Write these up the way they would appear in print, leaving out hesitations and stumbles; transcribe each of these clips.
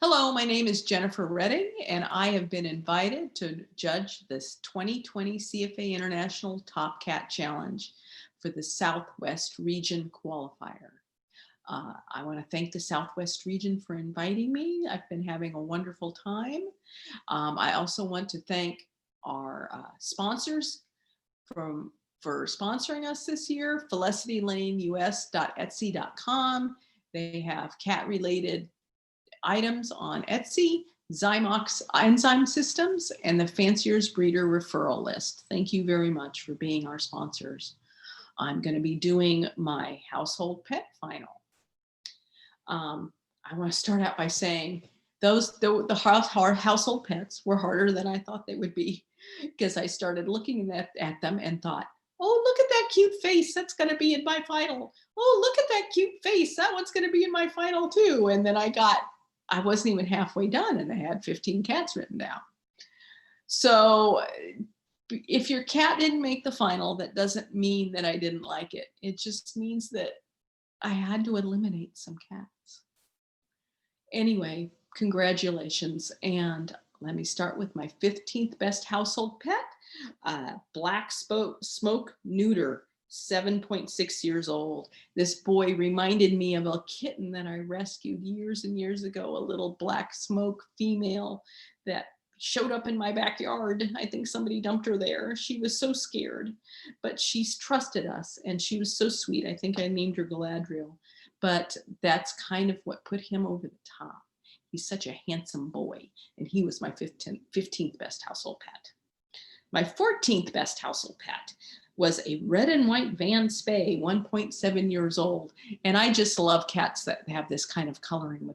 Hello, my name is Jennifer Redding, and I have been invited to judge this 2020 CFA International Top Cat Challenge for the Southwest Region qualifier. I want to thank the Southwest Region for inviting me. I've been having a wonderful time. I also want to thank our sponsors for sponsoring us this year, FelicityLaneUS.etsy.com. They have cat-related items on Etsy, Zymox enzyme systems, and the Fancier's Breeder referral list. Thank you very much for being our sponsors. I'm going to be doing my household pet final. I want to start out by saying the household pets were harder than I thought they would be, because I started looking at them and thought, oh, look at that cute face. That's going to be in my final. Oh, look at that cute face. That one's going to be in my final too. And then I wasn't even halfway done and I had 15 cats written down. So if your cat didn't make the final, that doesn't mean that I didn't like it. It just means that I had to eliminate some cats. Anyway, congratulations. And let me start with my 15th best household pet, Black Smoke Neuter, 7.6 years old. This boy reminded me of a kitten that I rescued years and years ago, a little black smoke female that showed up in my backyard. I think somebody dumped her there. She was so scared, but she's trusted us and she was so sweet. I think I named her Galadriel, but that's kind of what put him over the top. He's such a handsome boy, and he was my 15th best household pet. My 14th best household pet was a red and white Van Spay, 1.7 years old. And I just love cats that have this kind of coloring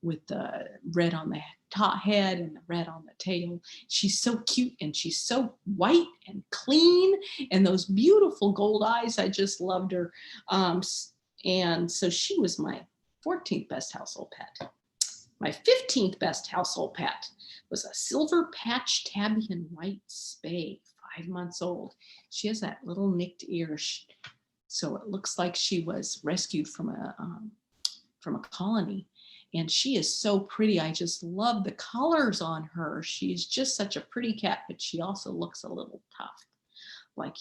with the red on the top head and the red on the tail. She's so cute and she's so white and clean, and those beautiful gold eyes. I just loved her. And so she was my 14th best household pet. My 15th best household pet was a silver patch tabby and white Spay, 5 months old. She has that little nicked ear, so it looks like she was rescued from a colony. And she is so pretty. I just love the colors on her. She's just such a pretty cat, but she also looks a little tough. Like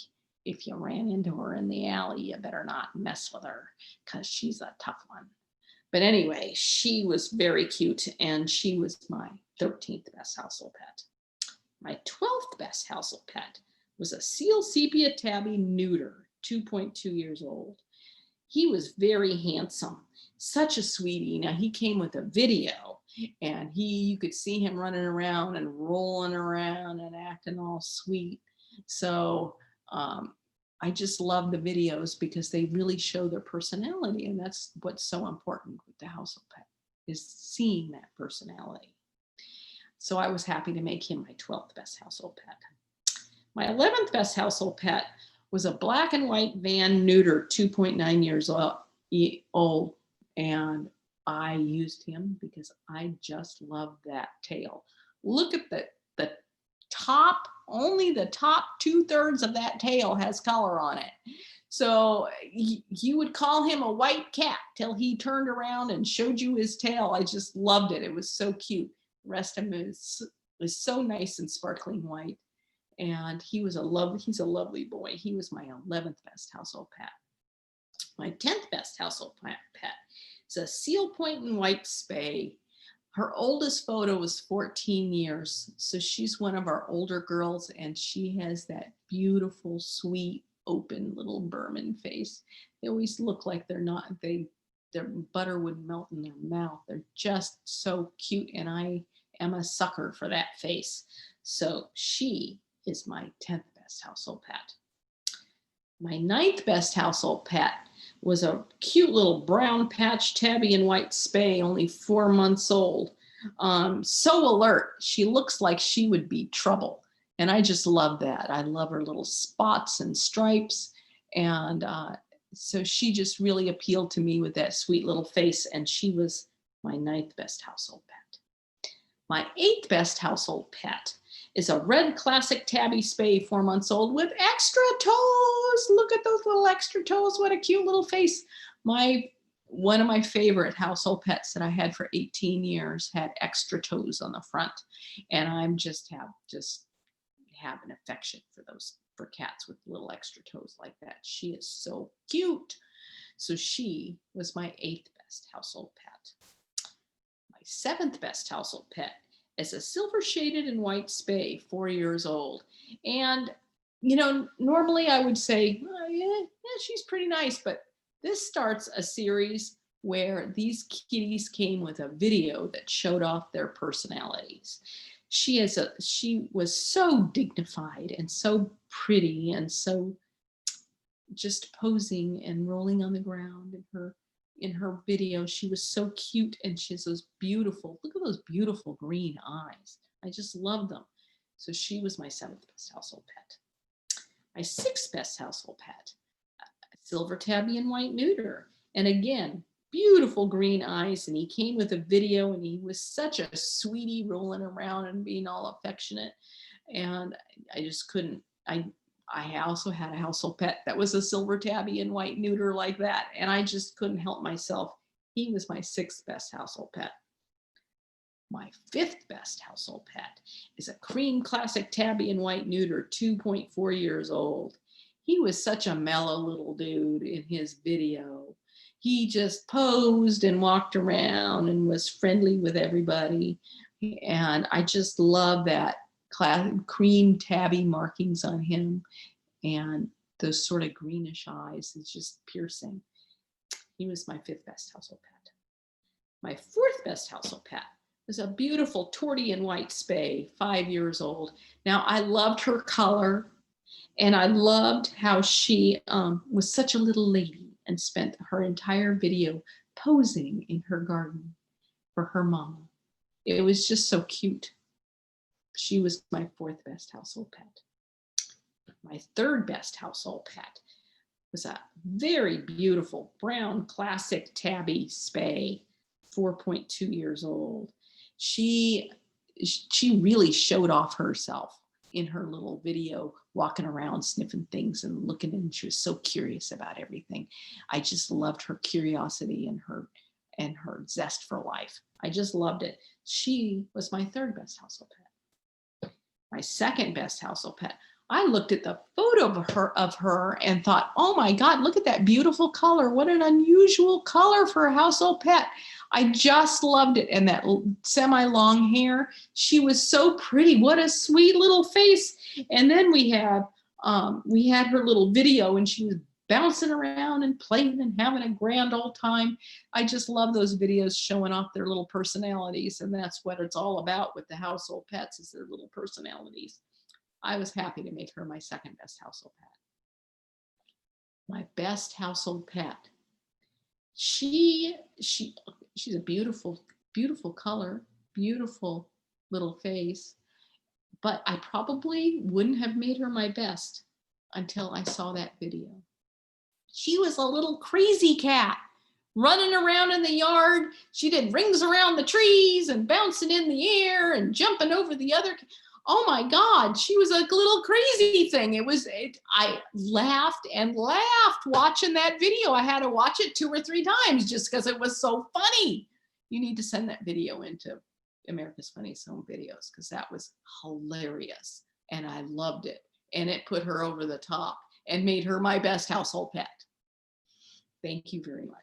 if you ran into her in the alley, you better not mess with her because she's a tough one. But anyway, she was very cute, and she was my 13th best household pet. My 12th best household pet was a Seal Sepia Tabby Neuter, 2.2 years old. He was very handsome, such a sweetie. Now, he came with a video, and you could see him running around and rolling around and acting all sweet. So I just love the videos because they really show their personality, and that's what's so important with the household pet, is seeing that personality. So I was happy to make him my 12th best household pet. My 11th best household pet was a black and white Van Neuter, 2.9 years old, and I used him because I just love that tail. Look at the top, only the top 2/3 of that tail has color on it. So you would call him a white cat till he turned around and showed you his tail. I just loved it. It was so cute. The rest of him was so nice and sparkling white. And he's a lovely boy. He was my 11th best household pet. My 10th best household pet is a Seal Point and White Spay. Her oldest photo was 14 years. So she's one of our older girls, and she has that beautiful, sweet, open little Burman face. They always look like their butter would melt in their mouth. They're just so cute, and I am a sucker for that face. So she is my 10th best household pet. My 9th best household pet was a cute little brown patch tabby and white Spay, only 4 months old. So alert. She looks like she would be trouble. And I just love that. I love her little spots and stripes. And so she just really appealed to me with that sweet little face. And she was my 9th best household pet. My 8th best household pet is a red classic tabby Spay, 4 months old, with extra toes. Look at those little extra toes. What a cute little face. My one of my favorite household pets that I had for 18 years had extra toes on the front. And I'm just have an affection for cats with little extra toes like that. She is so cute. So she was my 8th best household pet. My 7th best household pet is a silver shaded and white spay, 4 years old. And, you know, normally I would say, oh, yeah, she's pretty nice, but this starts a series where these kitties came with a video that showed off their personalities. She was so dignified and so pretty and so just posing and rolling on the ground in her video. She was so cute, and she has those beautiful, look at those beautiful green eyes. I just love them. So she was my 7th best household pet. My 6th best household pet, a silver tabby and white neuter. And again, beautiful green eyes, and he came with a video, and he was such a sweetie, rolling around and being all affectionate. And I just couldn't, I also had a household pet that was a silver tabby and white neuter like that, and I just couldn't help myself. He was my 6th best household pet. My 5th best household pet is a cream classic tabby and white neuter, 2.4 years old. He was such a mellow little dude in his video. He just posed and walked around and was friendly with everybody. And I just love that cream tabby markings on him, and those sort of greenish eyes is just piercing. He was my 5th best household pet. My 4th best household pet was a beautiful tortie and white spay, 5 years old. Now, I loved her color, and I loved how she was such a little lady and spent her entire video posing in her garden for her mama. It was just so cute. She was my 4th best household pet. My 3rd best household pet was a very beautiful brown classic tabby spay, 4.2 years old. She really showed off herself in her little video, walking around sniffing things and looking, and she was so curious about everything. I just loved her curiosity and her zest for life. I just loved it. She was my 3rd best household pet. My 2nd best household pet, I looked at the photo of her and thought, oh my God, look at that beautiful color. What an unusual color for a household pet. I just loved it. And that semi-long hair, she was so pretty. What a sweet little face. And then we had her little video, and she was bouncing around and playing and having a grand old time. I just love those videos showing off their little personalities. And that's what it's all about with the household pets, is their little personalities. I was happy to make her my 2nd best household pet. My best household pet. She's a beautiful, beautiful color, beautiful little face, but I probably wouldn't have made her my best until I saw that video. She was a little crazy cat running around in the yard. She did rings around the trees and bouncing in the air and jumping over the other. Oh my God, she was a little crazy thing. I laughed and laughed watching that video. I had to watch it 2 or 3 times just because it was so funny. You need to send that video into America's Funniest Home Videos, because that was hilarious and I loved it. And it put her over the top and made her my best household pet. Thank you very much.